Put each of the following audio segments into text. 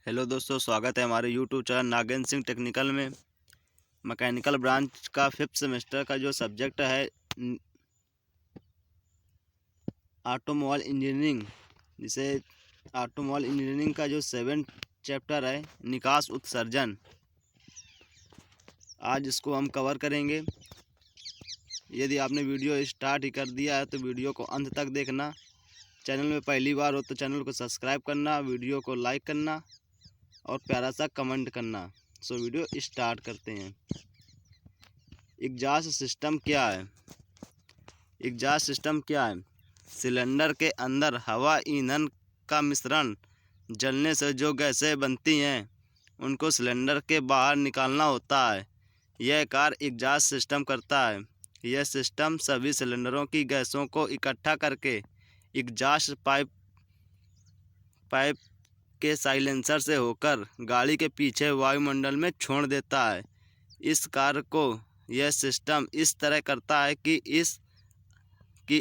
Hello दोस्तों, स्वागत है हमारे YouTube channel Nagendra Singh technical में। मैकेनिकल ब्रांच का 5th सेमेस्टर का जो सब्जेक्ट है ऑटोमोबाइल इंजीनियरिंग, जिसे ऑटोमोबाइल इंजीनियरिंग का जो 7th चैप्टर है निकास उत्सर्जन, आज इसको हम कवर करेंगे। यदि आपने वीडियो स्टार्ट ही कर दिया है तो वीडियो को अंत तक देखना। चैनल में पहली बार हो तो चैनल को सब्सक्राइब करना, वीडियो को लाइक करना और प्यारा सा कमेंट करना। सो वीडियो स्टार्ट करते हैं। एग्जॉस्ट सिस्टम क्या है? एग्जॉस्ट सिस्टम क्या है? सिलेंडर के अंदर हवा ईंधन का मिश्रण जलने से जो गैसें बनती हैं उनको सिलेंडर के बाहर निकालना होता है। यह कार्य एग्जॉस्ट सिस्टम करता है। यह सिस्टम सभी सिलेंडरों की गैसों को इकट्ठा करके एग्जॉस्ट पाइप के साइलेंसर से होकर गाड़ी के पीछे वायुमंडल में छोड़ देता है। इस कार्य को यह सिस्टम इस तरह करता है कि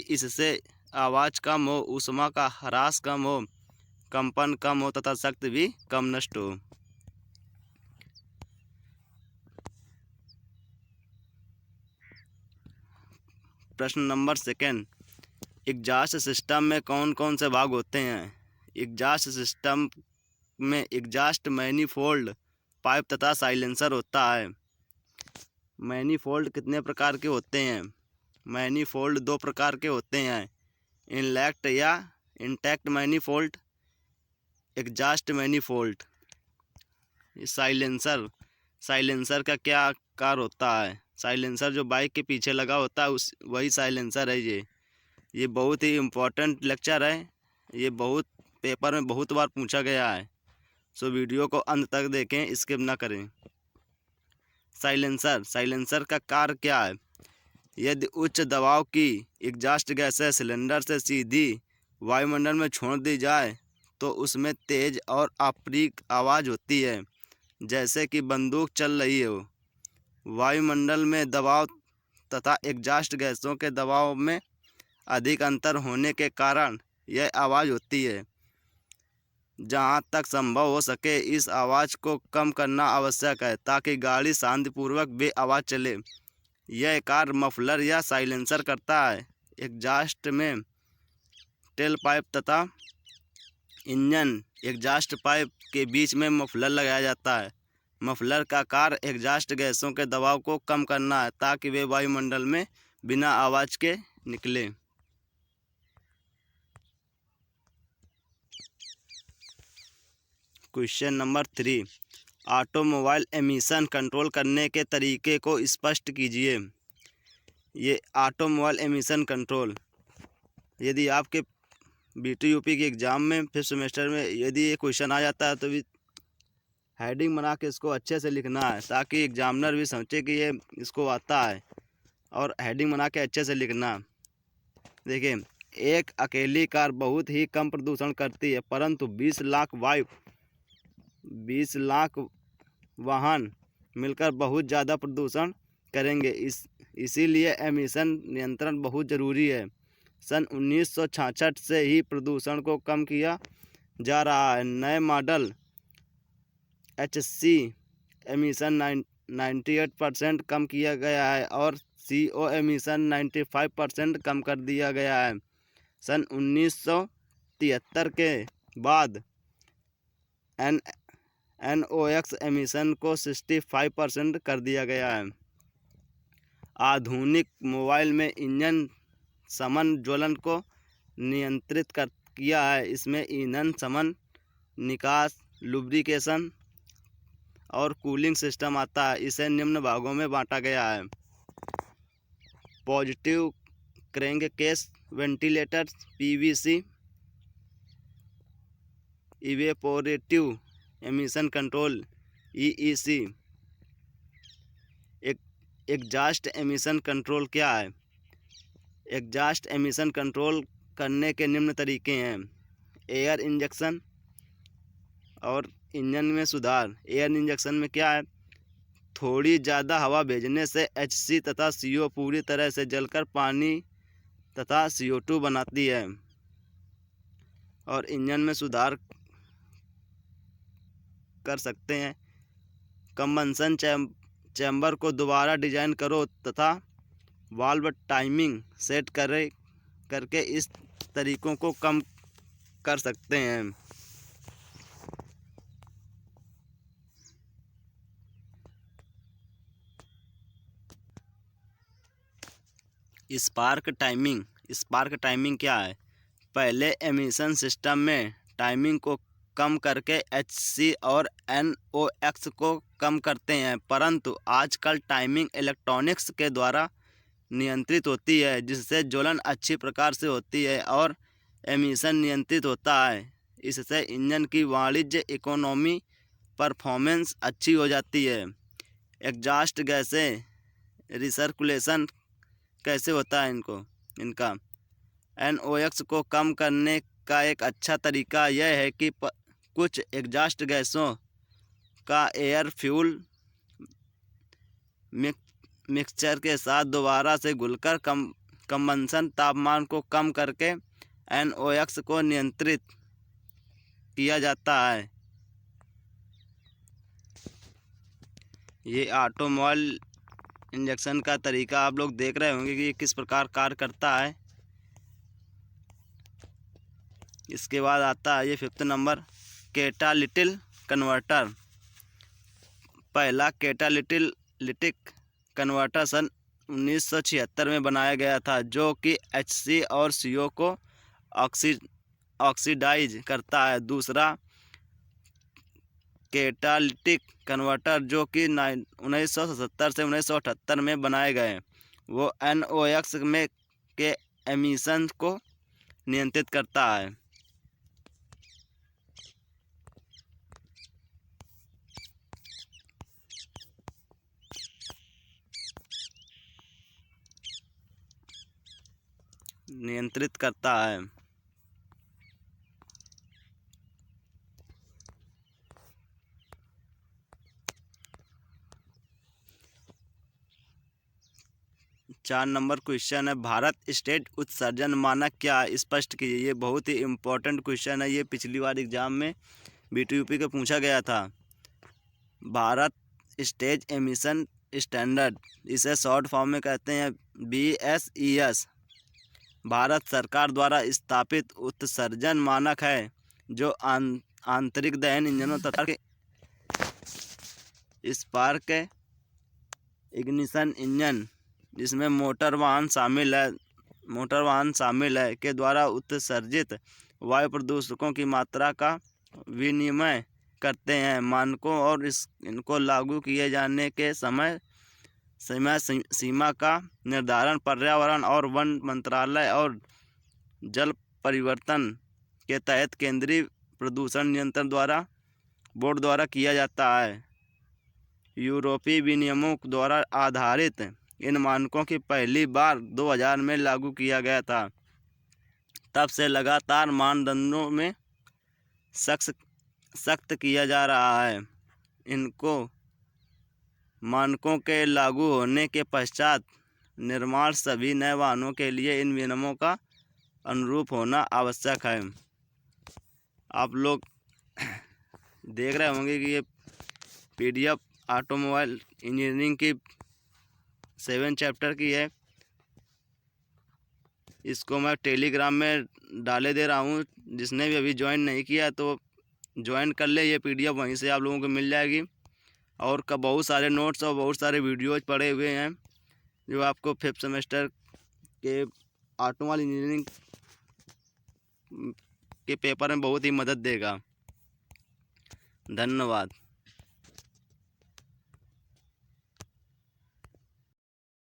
इससे आवाज़ कम हो, ऊष्मा का ह्रास कम हो, कंपन कम हो तथा शक्ति भी कम नष्ट हो। प्रश्न नंबर 2, एग्जॉस्ट सिस्टम में कौन कौन से भाग होते हैं? एग्जॉस्ट सिस्टम में एग्जॉस्ट मैनिफोल्ड, पाइप तथा साइलेंसर होता है। मैनिफोल्ड कितने प्रकार के होते हैं? मैनिफोल्ड 2 प्रकार के होते हैं, इनलेट या intact manifold, exhaust manifold. Silencer का क्या कार्य होता है? साइलेंसर जो बाइक के पीछे लगा होता है वही साइलेंसर है। ये बहुत ही इम्पोर्टेंट लेक्चर है। ये बहुत पेपर में बहुत बार पूछा गया है। सो वीडियो को अंत तक देखें, स्किप ना करें। साइलेंसर का कार्य क्या है? यदि उच्च दबाव की एग्जॉस्ट गैसें सिलेंडर से सीधी वायुमंडल में छोड़ दी जाए तो उसमें तेज और अप्रिय आवाज़ होती है, जैसे कि बंदूक चल रही हो। वायुमंडल में दबाव तथा एग्जॉस्ट गैसों के दबाव में अधिक अंतर होने के कारण यह आवाज़ होती है। जहाँ तक संभव हो सके इस आवाज़ को कम करना आवश्यक है ताकि गाड़ी शांतिपूर्वक बेआवाज़ चले। यह कार्य मफलर या साइलेंसर करता है। एग्जॉस्ट में टेल पाइप तथा इंजन एग्जॉस्ट पाइप के बीच में मफलर लगाया जाता है। मफलर का कार्य एग्जॉस्ट गैसों के दबाव को कम करना है ताकि वे वायुमंडल में बिना आवाज़ के निकले। Question number 3, automobile emission control करने के तरीके को स्पष्ट कीजिए। ये ऑटोमोबाइल एमिशन कंट्रोल, यदि आपके BTUP के एग्ज़ाम में 5th सेमेस्टर में यदि ये क्वेश्चन आ जाता है तो भी हेडिंग बना के इसको अच्छे से लिखना है ताकि एग्जामिनर भी समझे कि ये इसको आता है, और हेडिंग बना के अच्छे से लिखना। देखिए, एक अकेली कार बहुत ही कम प्रदूषण करती है, परंतु 20 लाख वाहन मिलकर बहुत ज़्यादा प्रदूषण करेंगे। इसीलिए एमिशन नियंत्रण बहुत ज़रूरी है। सन 1966 से ही प्रदूषण को कम किया जा रहा है। नए मॉडल HC एमिशन 98% कम किया गया है और CO एमिशन 95% कम कर दिया गया है। सन 1973 के बाद NOx एमिशन को 65% कर दिया गया है। आधुनिक मोबाइल में इंजन शमन ज्वलन को नियंत्रित किया है। इसमें ईंधन शमन, निकास, लुब्रिकेशन और कूलिंग सिस्टम आता है। इसे निम्न भागों में बांटा गया है। Positive crankcase ventilator PVC, evaporative emission control EEC। Exhaust emission control क्या है? एग्जॉस्ट एमिशन कंट्रोल करने के निम्न तरीके हैं, एयर इंजेक्शन और इंजन में सुधार। एयर इंजेक्शन में क्या है? थोड़ी ज़्यादा हवा भेजने से HC तथा CO पूरी तरह से जलकर पानी तथा CO2 बनाती है। और इंजन में सुधार कर सकते हैं। कंबंशन चैम्बर को दोबारा डिजाइन करो तथा वाल्व टाइमिंग सेट करके इस तरीकों को कम कर सकते हैं। स्पार्क टाइमिंग क्या है? पहले एमिशन सिस्टम में टाइमिंग को कम करके HC और NOx को कम करते हैं, परंतु आजकल टाइमिंग इलेक्ट्रॉनिक्स के द्वारा नियंत्रित होती है, जिससे ज्वलन अच्छी प्रकार से होती है और एमिशन नियंत्रित होता है। इससे इंजन की वाणिज्य इकोनॉमी परफॉर्मेंस अच्छी हो जाती है। एग्जॉस्ट गैसें रिसर्कुलेशन कैसे होता है इनका NOx को कम करने का एक अच्छा तरीका यह है कि कुछ एग्जॉस्ट गैसों का एयर फ्यूल मिक्सचर के साथ दोबारा से घुलकर कंबंशन तापमान को कम करके NOx को नियंत्रित किया जाता है। ये ऑटोमोबाइल इंजेक्शन का तरीका आप लोग देख रहे होंगे कि ये किस प्रकार कार्य करता है। इसके बाद आता है ये 5th नंबर कैटालिटिक कन्वर्टर। पहला कैटालिटिक कन्वर्टर सन 1976 में बनाया गया था, जो कि HC और CO को ऑक्सीडाइज करता है। दूसरा कैटालिटिक कन्वर्टर जो कि 1977 से 1978 में बनाए गए, वो NOx के एमिशन को नियंत्रित करता है। नियंत्रित करता है। चार नंबर क्वेश्चन है, भारत स्टेट उत्सर्जन मानक क्या है? स्पष्ट कीजिए। ये बहुत ही इम्पोर्टेंट क्वेश्चन है। ये पिछली बार एग्जाम में BTUP को पूछा गया था। भारत स्टेज एमिशन स्टैंडर्ड, इसे शॉर्ट फॉर्म में कहते हैं BSES, भारत सरकार द्वारा स्थापित उत्सर्जन मानक है, जो आंतरिक दहन इंजनों तथा स्पार्क इग्निशन इंजन, जिसमें मोटर वाहन शामिल है के द्वारा उत्सर्जित वायु प्रदूषकों की मात्रा का विनियमन करते हैं। मानकों और इनको लागू किए जाने के समय सीमा का निर्धारण पर्यावरण और वन मंत्रालय और जल परिवर्तन के तहत केंद्रीय प्रदूषण नियंत्रण बोर्ड द्वारा किया जाता है। यूरोपीय विनियमों द्वारा आधारित इन मानकों की पहली बार 2000 में लागू किया गया था। तब से लगातार मानदंडों में सख्त किया जा रहा है। इनको मानकों के लागू होने के पश्चात निर्माण सभी नए वाहनों के लिए इन नियमों का अनुरूप होना आवश्यक है। आप लोग देख रहे होंगे कि ये PDF ऑटोमोबाइल इंजीनियरिंग की 7 चैप्टर की है। इसको मैं टेलीग्राम में डाले दे रहा हूँ। जिसने भी अभी ज्वाइन नहीं किया तो ज्वाइन कर ले। ये PDF वहीं से आप लोगों को मिल जाएगी। और का बहुत सारे नोट्स और बहुत सारे वीडियोज पड़े हुए हैं, जो आपको 5th सेमेस्टर के ऑटोमोबाइल इंजीनियरिंग के पेपर में बहुत ही मदद देगा। धन्यवाद।